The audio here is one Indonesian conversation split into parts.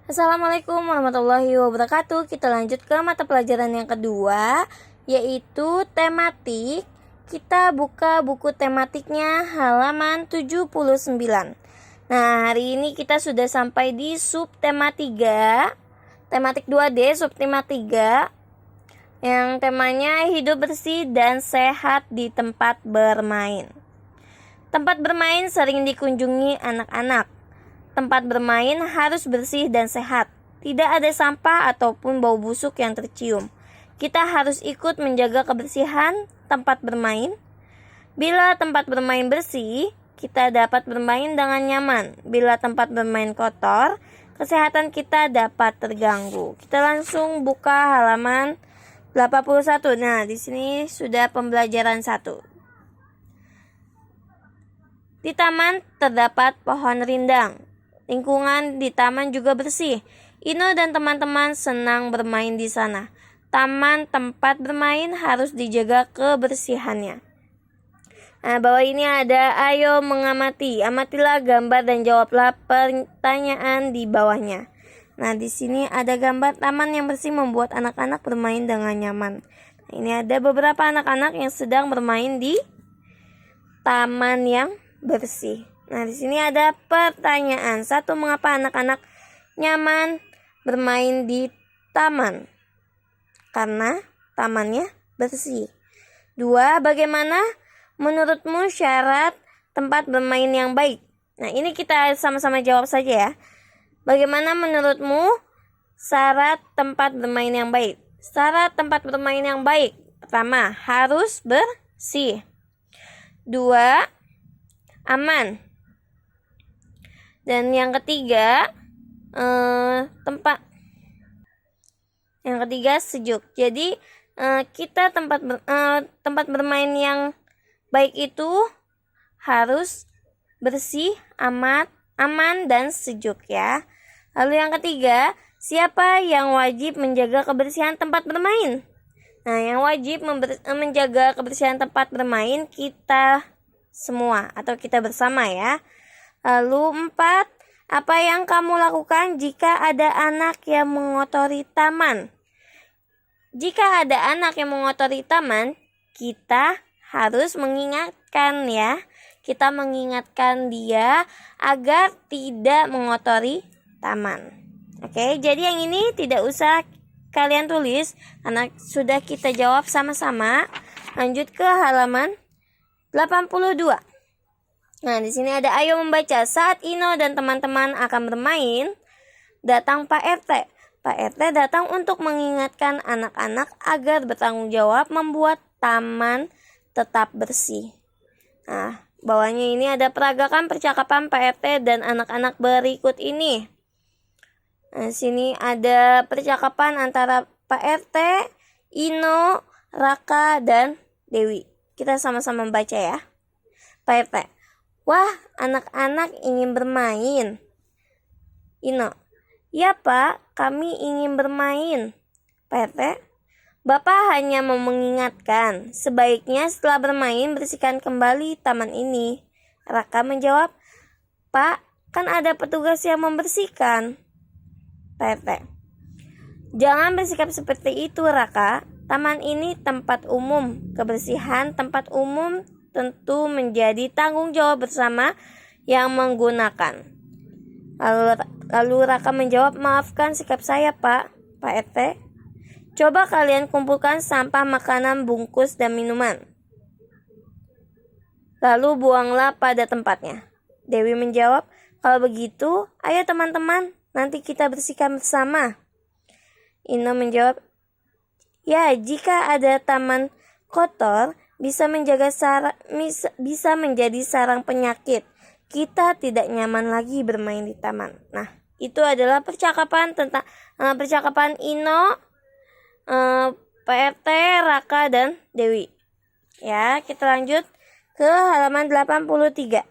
Assalamualaikum warahmatullahi wabarakatuh. Kita lanjut ke mata pelajaran yang kedua, yaitu tematik. Kita buka buku tematiknya halaman 79. Nah, hari ini kita sudah sampai di subtema 3, tematik 2D, subtema 3, yang temanya hidup bersih dan sehat di tempat bermain. Tempat bermain sering dikunjungi anak-anak. Tempat bermain harus bersih dan sehat. Tidak ada sampah ataupun bau busuk yang tercium. Kita harus ikut menjaga kebersihan tempat bermain. Bila tempat bermain bersih, kita dapat bermain dengan nyaman. Bila tempat bermain kotor, kesehatan kita dapat terganggu. Kita langsung buka halaman 81. Nah, di sini sudah pembelajaran 1. Di taman terdapat pohon rindang. Lingkungan di taman juga bersih. Ino dan teman-teman senang bermain di sana. Taman tempat bermain harus dijaga kebersihannya. Nah, bawah ini ada ayo mengamati. Amatilah gambar dan jawablah pertanyaan di bawahnya. Nah, di sini ada gambar taman yang bersih membuat anak-anak bermain dengan nyaman. Nah, ini ada beberapa anak-anak yang sedang bermain di taman yang bersih. Nah, di sini ada pertanyaan. 1. Mengapa anak-anak nyaman bermain di taman? Karena tamannya bersih. 2. Bagaimana menurutmu syarat tempat bermain yang baik? Nah, ini kita sama-sama jawab saja ya. Bagaimana menurutmu syarat tempat bermain yang baik? Syarat tempat bermain yang baik. Pertama, harus bersih. 2. Aman. Dan yang ketiga, sejuk. Jadi kita tempat bermain yang baik itu harus bersih, aman dan sejuk ya. Lalu yang ketiga, siapa yang wajib menjaga kebersihan tempat bermain? Nah, yang wajib menjaga kebersihan tempat bermain kita semua atau kita bersama ya. Lalu 4, apa yang kamu lakukan jika ada anak yang mengotori taman? Jika ada anak yang mengotori taman, kita harus mengingatkan ya. Kita mengingatkan dia agar tidak mengotori taman. Oke, jadi yang ini tidak usah kalian tulis karena sudah kita jawab sama-sama. Lanjut ke halaman 82. Nah, di sini ada ayo membaca. Saat Ino dan teman-teman akan bermain, datang Pak RT. Pak RT datang untuk mengingatkan anak-anak agar bertanggung jawab membuat taman tetap bersih. Nah, bawahnya ini ada peragakan percakapan Pak RT dan anak-anak berikut ini. Nah, sini ada percakapan antara Pak RT, Ino, Raka, dan Dewi. Kita sama-sama membaca ya. Pak RT. Wah, anak-anak ingin bermain. Ino. Ya Pak, kami ingin bermain. Pak RT. Bapak hanya mau mengingatkan, sebaiknya setelah bermain bersihkan kembali taman ini. Raka menjawab, Pak, kan ada petugas yang membersihkan. Pak RT. Jangan bersikap seperti itu, Raka. Taman ini tempat umum. Kebersihan tempat umum tentu menjadi tanggung jawab bersama yang menggunakan. Lalu Raka menjawab, maafkan sikap saya Pak RT. Coba kalian kumpulkan sampah makanan, bungkus, dan minuman. Lalu buanglah pada tempatnya. Dewi menjawab, kalau begitu, ayo teman-teman, nanti kita bersihkan bersama. Ino menjawab, ya jika ada taman kotor, bisa menjadi sarang penyakit. Kita tidak nyaman lagi bermain di taman. Nah, itu adalah percakapan Ino, Pak RT, Raka, dan Dewi. Ya, kita lanjut ke halaman 83.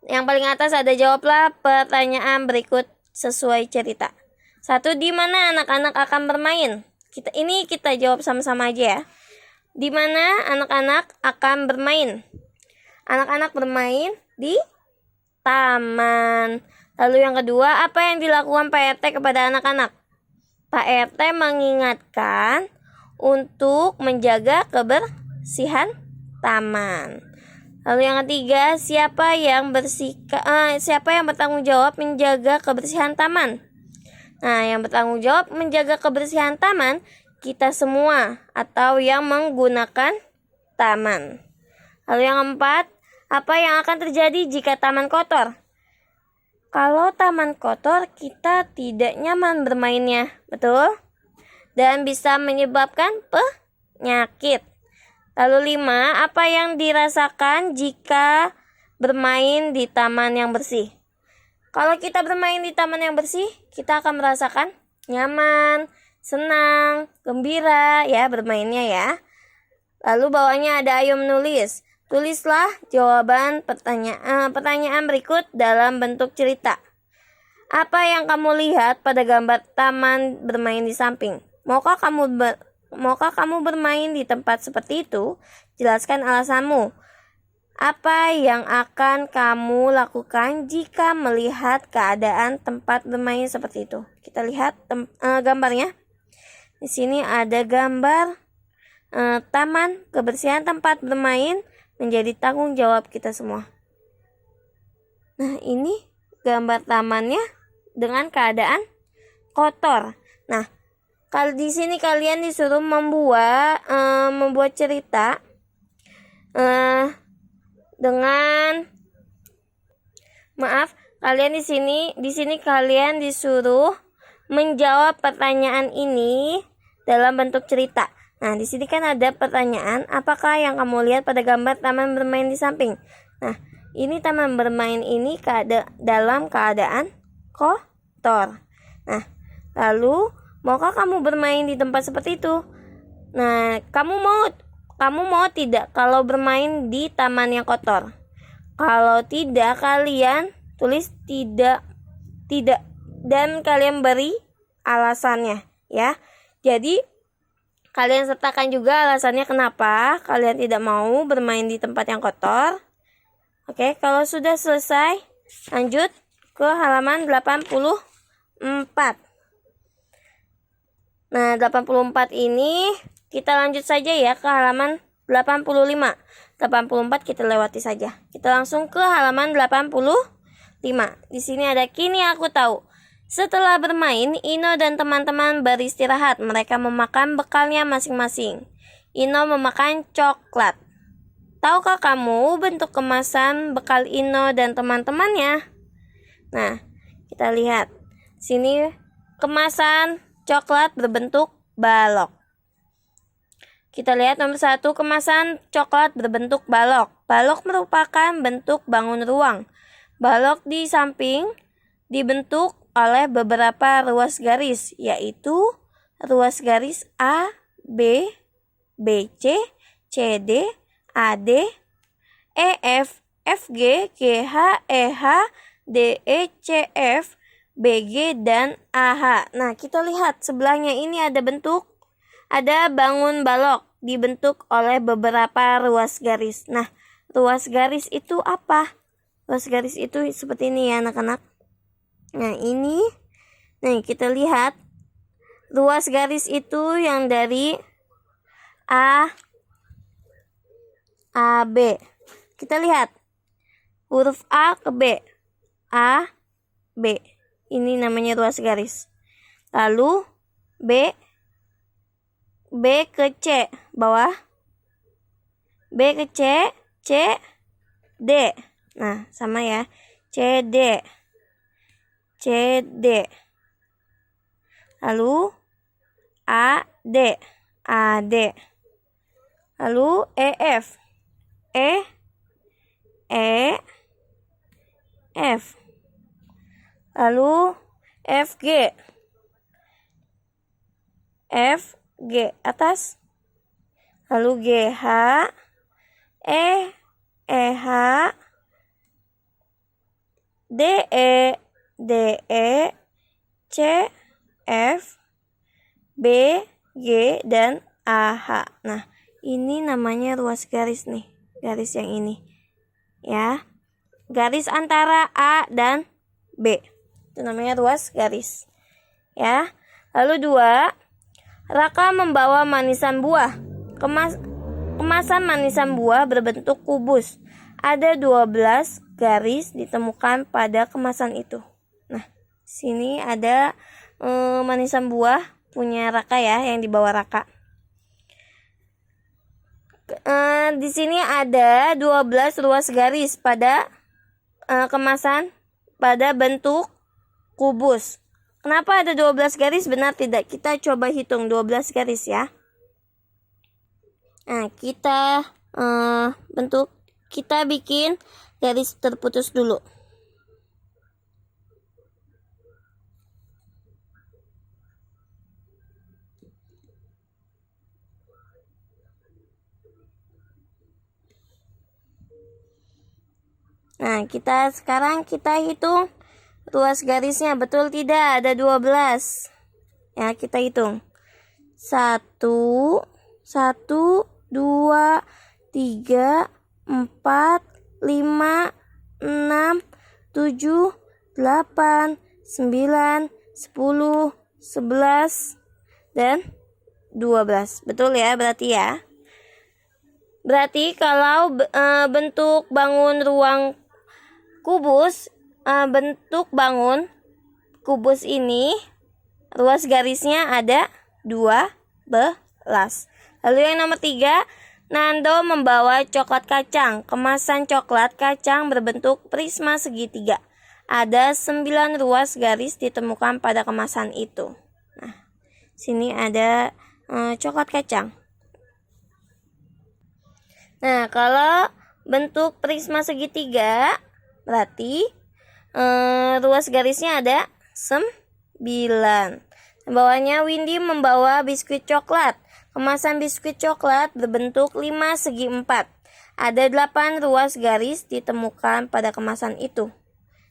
Yang paling atas ada jawablah pertanyaan berikut sesuai cerita. 1. Di mana anak-anak akan bermain? Kita jawab sama-sama aja ya. Di mana anak-anak akan bermain? Anak-anak bermain di taman. Lalu yang kedua, apa yang dilakukan Pak RT kepada anak-anak? Pak RT mengingatkan untuk menjaga kebersihan taman. Lalu yang ketiga, siapa yang bertanggung jawab menjaga kebersihan taman? Nah, yang bertanggung jawab menjaga kebersihan taman kita semua atau yang menggunakan taman. Lalu yang keempat, apa yang akan terjadi jika taman kotor? Kalau taman kotor, kita tidak nyaman bermainnya, betul? Dan bisa menyebabkan penyakit. Lalu 5, apa yang dirasakan jika bermain di taman yang bersih? Kalau kita bermain di taman yang bersih, kita akan merasakan nyaman, senang, gembira ya bermainnya ya. Lalu bawahnya ada ayo menulis. Tulislah jawaban pertanyaan berikut dalam bentuk cerita. Apa yang kamu lihat pada gambar taman bermain di samping? Maukah kamu bermain di tempat seperti itu? Jelaskan alasanmu. Apa yang akan kamu lakukan jika melihat keadaan tempat bermain seperti itu? Kita lihat gambarnya. Di sini ada gambar taman, kebersihan tempat bermain menjadi tanggung jawab kita semua. Nah, ini gambar tamannya dengan keadaan kotor. Nah, kalau di sini kalian disuruh membuat cerita kalian di sini kalian disuruh menjawab pertanyaan ini dalam bentuk cerita. Nah, di sini kan ada pertanyaan, apakah yang kamu lihat pada gambar taman bermain di samping? Nah, ini taman bermain ini dalam keadaan kotor. Nah, lalu maukah kamu bermain di tempat seperti itu? Nah, kamu mau tidak kalau bermain di taman yang kotor? Kalau tidak, kalian tulis tidak dan kalian beri alasannya ya. Jadi kalian sertakan juga alasannya kenapa kalian tidak mau bermain di tempat yang kotor. Oke, kalau sudah selesai, lanjut ke halaman 84. Nah, 84 ini kita lanjut saja ya ke halaman 85. 84 kita lewati saja. Kita langsung ke halaman 85. Di sini ada kini aku tahu. Setelah bermain, Ino dan teman-teman beristirahat. Mereka memakan bekalnya masing-masing. Ino memakan coklat. Tahukah kamu bentuk kemasan bekal Ino dan teman-temannya? Nah, kita lihat. Sini kemasan coklat berbentuk balok. Kita lihat nomor 1, kemasan coklat berbentuk balok. Balok merupakan bentuk bangun ruang. Balok di samping dibentuk oleh beberapa ruas garis, yaitu ruas garis A, B, BC, CD, AD, EF, FG, GH, EH, DE, CF, BG, dan AH. Nah, kita lihat sebelahnya ini ada bangun balok dibentuk oleh beberapa ruas garis. Nah, ruas garis itu apa? Ruas garis itu seperti ini ya anak-anak. Nah, kita lihat ruas garis itu yang dari A, B. Kita lihat huruf A ke B, A, B. Ini namanya ruas garis. Lalu B ke C, bawah. B ke C, D. Nah, sama ya. CD. Lalu AD. Lalu EF. F. Lalu FG. Atas. Lalu GH. EH. DE, CF, BG, dan AH. Nah, ini namanya ruas garis nih. Garis yang ini. Ya. Garis antara A dan B. Itu namanya ruas garis. Ya. Lalu 2, Raka membawa manisan buah. Kemasan manisan buah berbentuk kubus. Ada 12 garis ditemukan pada kemasan itu. Nah, sini ada manisan buah punya Raka ya, yang dibawa Raka. Di sini ada 12 ruas garis pada kemasan pada bentuk kubus. Kenapa ada 12 garis? Benar tidak? Kita coba hitung 12 garis ya. Nah, kita bikin garis terputus dulu. Nah, sekarang kita hitung ruas garisnya. Betul tidak? Ada 12. Ya, kita hitung. 1, 2, 3, 4, 5, 6, 7, 8, 9, 10, 11, dan 12. Betul ya, berarti ya. Berarti kalau bentuk bangun ruang kubus, bentuk bangun kubus ini ruas garisnya ada 12. Lalu yang nomor 3, Nando membawa coklat kacang. Kemasan coklat kacang berbentuk prisma segitiga. Ada 9 ruas garis ditemukan pada kemasan itu. Nah, sini ada coklat kacang. Nah, kalau bentuk prisma segitiga, berarti ruas garisnya ada 9. Bawahnya Windy membawa biskuit coklat. Kemasan biskuit coklat berbentuk 5 segi 4. Ada 8 ruas garis ditemukan pada kemasan itu.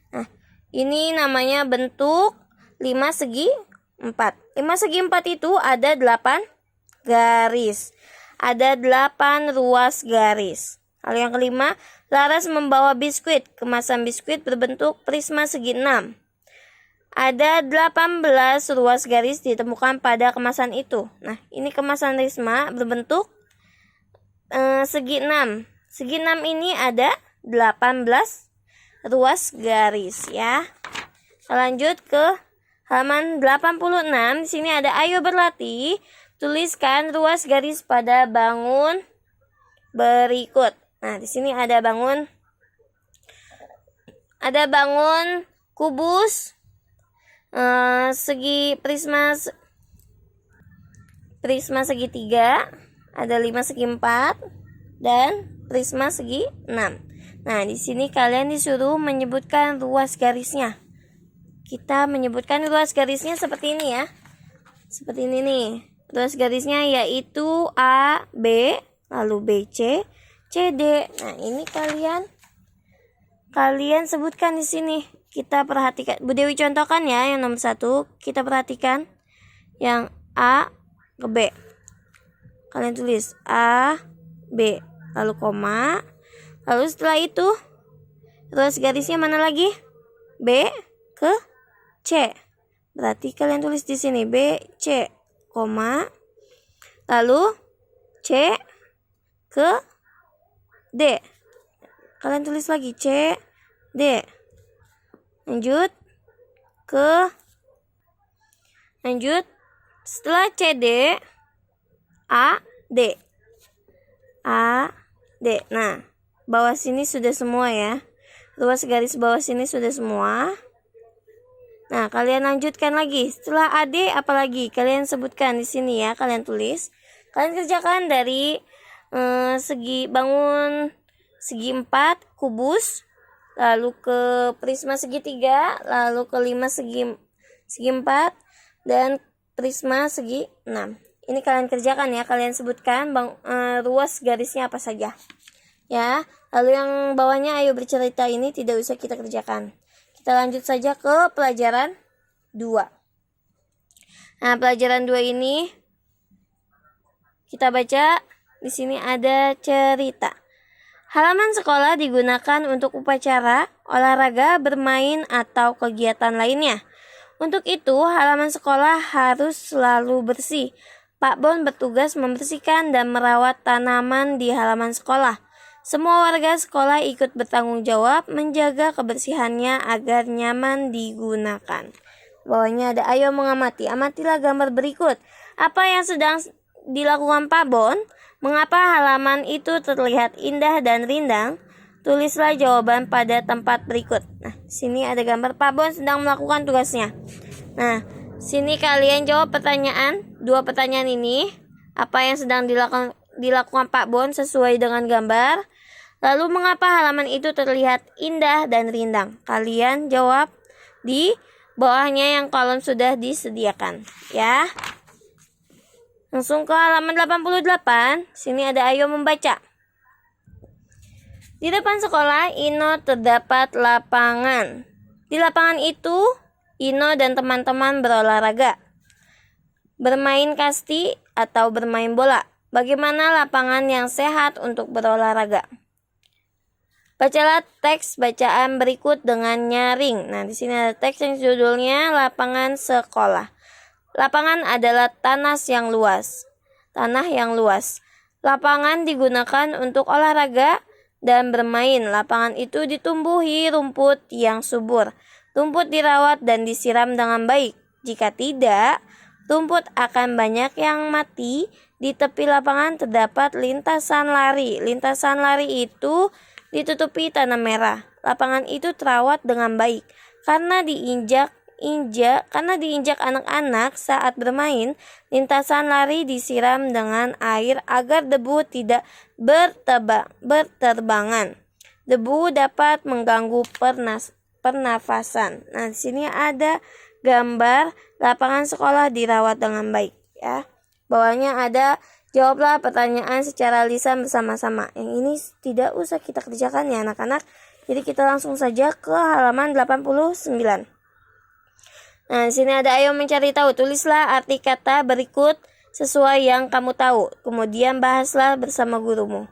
Nah, ini namanya bentuk 5 segi 4. 5 segi 4 itu ada 8 garis. Ada 8 ruas garis. Lalu yang kelima, Laras membawa biskuit. Kemasan biskuit berbentuk prisma segi 6. Ada 18 ruas garis ditemukan pada kemasan itu. Nah, ini kemasan prisma berbentuk segi 6. Segi 6 ini ada 18 ruas garis ya. Lanjut ke halaman 86. Di sini ada ayo berlatih. Tuliskan ruas garis pada bangun berikut. Nah, di sini ada bangun kubus segi prisma segitiga, ada 5 segi 4 dan prisma segi 6. Nah, di sini kalian disuruh menyebutkan ruas garisnya. Kita menyebutkan ruas garisnya seperti ini ya. Seperti ini nih. Ruas garisnya yaitu A, B, lalu B, C, C, D. Nah, ini kalian sebutkan di sini. Kita perhatikan. Bu Dewi contohkan ya yang nomor 1. Kita perhatikan yang A ke B. Kalian tulis A, B, lalu koma. Lalu setelah itu ruas garisnya mana lagi? B ke C. Berarti kalian tulis di sini B, C, koma. Lalu C ke D. Kalian tulis lagi C, D. Lanjut setelah CD A, D. A, D. Nah, bawah sini sudah semua ya. Ruas garis bawah sini sudah semua. Nah, kalian lanjutkan lagi. Setelah AD apalagi? Kalian sebutkan di sini ya, kalian tulis. Kalian kerjakan dari bangun segi 4 kubus, lalu ke prisma segitiga, lalu ke 5 segi 4 dan prisma segi 6. Ini kalian kerjakan ya, kalian sebutkan ruas garisnya apa saja. Ya, lalu yang bawahnya ayo bercerita ini tidak usah kita kerjakan. Kita lanjut saja ke pelajaran 2. Nah, pelajaran 2 ini kita baca di sini ada cerita. Halaman sekolah digunakan untuk upacara olahraga, bermain, atau kegiatan lainnya. Untuk itu, halaman sekolah harus selalu bersih. Pak Bon bertugas membersihkan dan merawat tanaman di halaman sekolah. Semua warga sekolah ikut bertanggung jawab menjaga kebersihannya agar nyaman digunakan. Bawahnya ada ayo mengamati. Amatilah gambar berikut. Apa yang sedang dilakukan Pak Bon? Mengapa halaman itu terlihat indah dan rindang? Tulislah jawaban pada tempat berikut. Nah, sini ada gambar Pak Bon sedang melakukan tugasnya. Nah, sini kalian jawab dua pertanyaan ini. Apa yang sedang dilakukan Pak Bon sesuai dengan gambar? Lalu mengapa halaman itu terlihat indah dan rindang? Kalian jawab di bawahnya yang kolom sudah disediakan, ya. Langsung ke halaman 88. Sini ada ayo membaca. Di depan sekolah Ino terdapat lapangan. Di lapangan itu, Ino dan teman-teman berolahraga, bermain kasti atau bermain bola. Bagaimana lapangan yang sehat untuk berolahraga? Bacalah teks bacaan berikut dengan nyaring. Nah, di sini ada teks yang judulnya lapangan sekolah. Lapangan adalah tanah yang luas. Lapangan digunakan untuk olahraga dan bermain. Lapangan itu ditumbuhi rumput yang subur. Rumput dirawat dan disiram dengan baik. Jika tidak, rumput akan banyak yang mati. Di tepi lapangan terdapat lintasan lari. Lintasan lari itu ditutupi tanah merah. Lapangan itu terawat dengan baik karena diinjak anak-anak saat bermain. Lintasan lari disiram dengan air agar debu tidak berterbangan. Debu dapat mengganggu pernafasan. Nah, di sini ada gambar lapangan sekolah dirawat dengan baik, ya. Bawahnya ada jawablah pertanyaan secara lisan bersama-sama. Yang ini tidak usah kita kerjakan ya anak-anak. Jadi kita langsung saja ke halaman 89. Nah, di sini ada ayo mencari tahu. Tulislah arti kata berikut sesuai yang kamu tahu. Kemudian bahaslah bersama gurumu.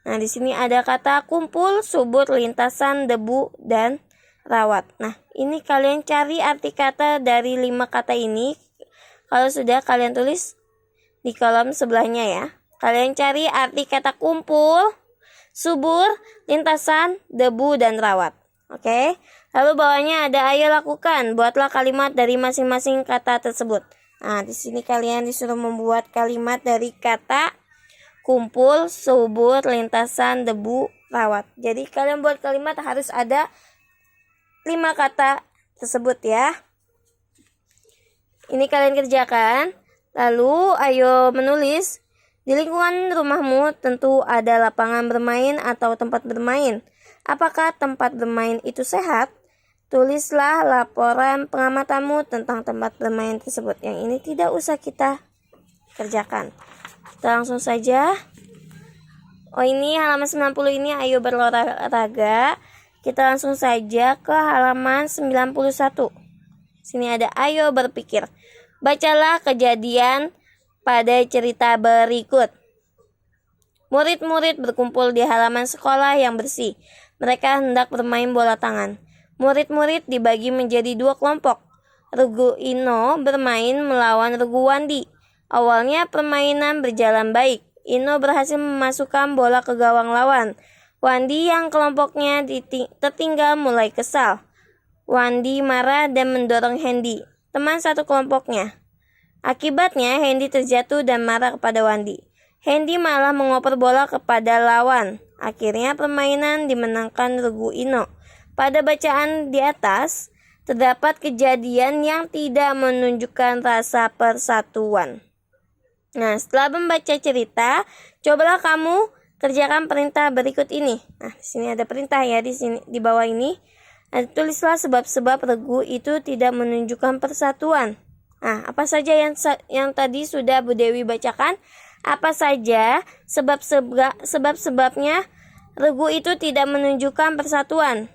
Nah, di sini ada kata kumpul, subur, lintasan, debu, dan rawat. Nah, ini kalian cari arti kata dari 5 kata ini. Kalau sudah, kalian tulis di kolom sebelahnya ya. Kalian cari arti kata kumpul, subur, lintasan, debu, dan rawat. Oke. Lalu bawahnya ada ayo lakukan. Buatlah kalimat dari masing-masing kata tersebut. Nah, di sini kalian disuruh membuat kalimat dari kata kumpul, subur, lintasan, debu, rawat. Jadi kalian buat kalimat harus ada 5 kata tersebut ya. Ini kalian kerjakan. Lalu ayo menulis. Di lingkungan rumahmu tentu ada lapangan bermain atau tempat bermain. Apakah tempat bermain itu sehat? Tulislah laporan pengamatanmu tentang tempat bermain tersebut. Yang ini tidak usah kita kerjakan. Kita langsung saja. Oh, ini halaman 90 ini ayo berolahraga. Kita langsung saja ke halaman 91. Sini ada ayo berpikir. Bacalah kejadian pada cerita berikut. Murid-murid berkumpul di halaman sekolah yang bersih. Mereka hendak bermain bola tangan. Murid-murid dibagi menjadi 2 kelompok. Regu Ino bermain melawan Regu Wandi. Awalnya permainan berjalan baik. Ino berhasil memasukkan bola ke gawang lawan. Wandi yang kelompoknya tertinggal mulai kesal. Wandi marah dan mendorong Hendy, teman satu kelompoknya. Akibatnya Hendy terjatuh dan marah kepada Wandi. Hendy malah mengoper bola kepada lawan. Akhirnya permainan dimenangkan Regu Ino. Pada bacaan di atas, terdapat kejadian yang tidak menunjukkan rasa persatuan. Nah, setelah membaca cerita, cobalah kamu kerjakan perintah berikut ini. Nah, di sini ada perintah ya di sini di bawah ini. Nah, tulislah sebab-sebab Regu itu tidak menunjukkan persatuan. Nah, apa saja yang tadi sudah Bu Dewi bacakan? Apa saja sebab-sebabnya Regu itu tidak menunjukkan persatuan?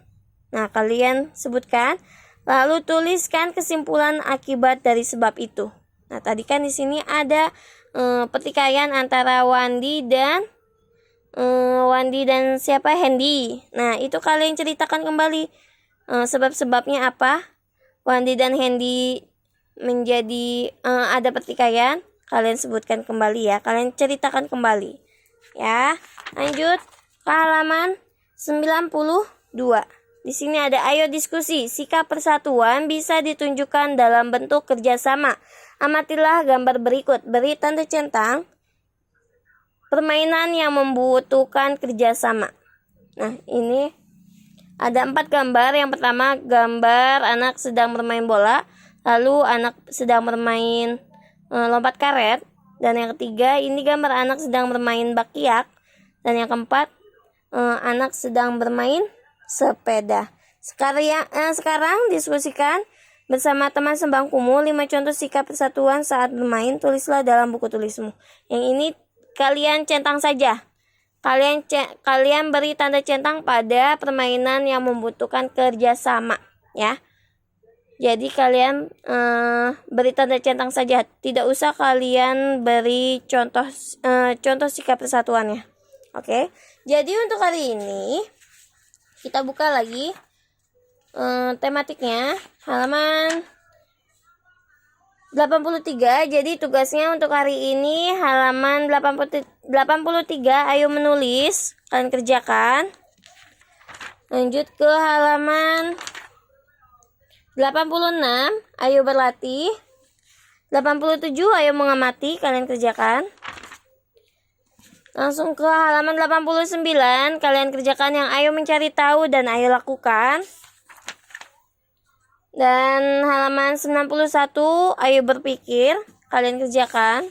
Nah, kalian sebutkan, lalu tuliskan kesimpulan akibat dari sebab itu. Nah, tadi kan di sini ada pertikaian antara Wandi dan Wandi dan siapa? Hendy. Nah, itu kalian ceritakan kembali sebab-sebabnya apa Wandi dan Hendy menjadi ada pertikaian. Kalian sebutkan kembali ya. Kalian ceritakan kembali. Ya, lanjut ke halaman 92. Di sini ada ayo diskusi. Sikap persatuan bisa ditunjukkan dalam bentuk kerjasama. Amatilah gambar berikut. Beri tanda centang permainan yang membutuhkan kerjasama. Nah, ini ada 4 gambar. Yang pertama gambar anak sedang bermain bola. Lalu anak sedang bermain lompat karet. Dan yang ketiga ini gambar anak sedang bermain bakyak. Dan yang keempat anak sedang bermain sepeda. Sekarang diskusikan bersama teman sebangkumu 5 contoh sikap persatuan saat bermain. Tulislah dalam buku tulismu. Yang ini kalian centang saja. Kalian beri tanda centang pada permainan yang membutuhkan kerjasama, ya. Jadi kalian beri tanda centang saja. Tidak usah kalian beri contoh sikap persatuannya. Oke. Jadi untuk hari ini kita buka lagi tematiknya halaman 83. Jadi tugasnya untuk hari ini halaman 83. Ayo menulis, kalian kerjakan. Lanjut ke halaman 86. Ayo berlatih. 87. Ayo mengamati, kalian kerjakan. Langsung ke halaman 89. Kalian kerjakan yang ayo mencari tahu dan ayo lakukan. Dan halaman 91, ayo berpikir, kalian kerjakan.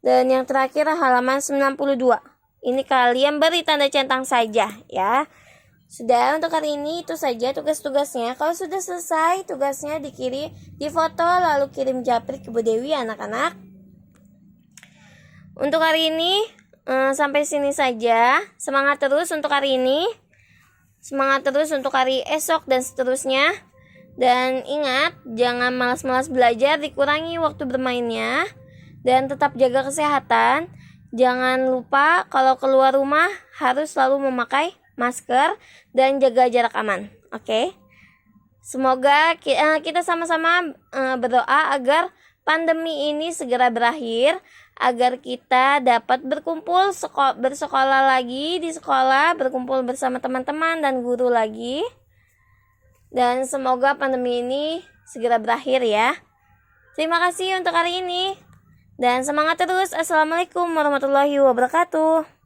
Dan yang terakhir halaman 92. Ini kalian beri tanda centang saja, ya. Sudah, untuk hari ini itu saja tugas-tugasnya. Kalau sudah selesai tugasnya difoto lalu kirim japri ke Bu Dewi anak-anak. Untuk hari ini sampai sini saja. Semangat terus untuk hari ini. Semangat terus untuk hari esok dan seterusnya. Dan ingat, jangan malas-malas belajar, dikurangi waktu bermainnya. Dan tetap jaga kesehatan. Jangan lupa kalau keluar rumah harus selalu memakai masker dan jaga jarak aman. Oke? Semoga kita sama-sama berdoa agar pandemi ini segera berakhir, agar kita dapat berkumpul bersekolah lagi di sekolah, berkumpul bersama teman-teman dan guru lagi. Dan semoga pandemi ini segera berakhir ya. Terima kasih untuk hari ini. Dan semangat terus. Assalamualaikum warahmatullahi wabarakatuh.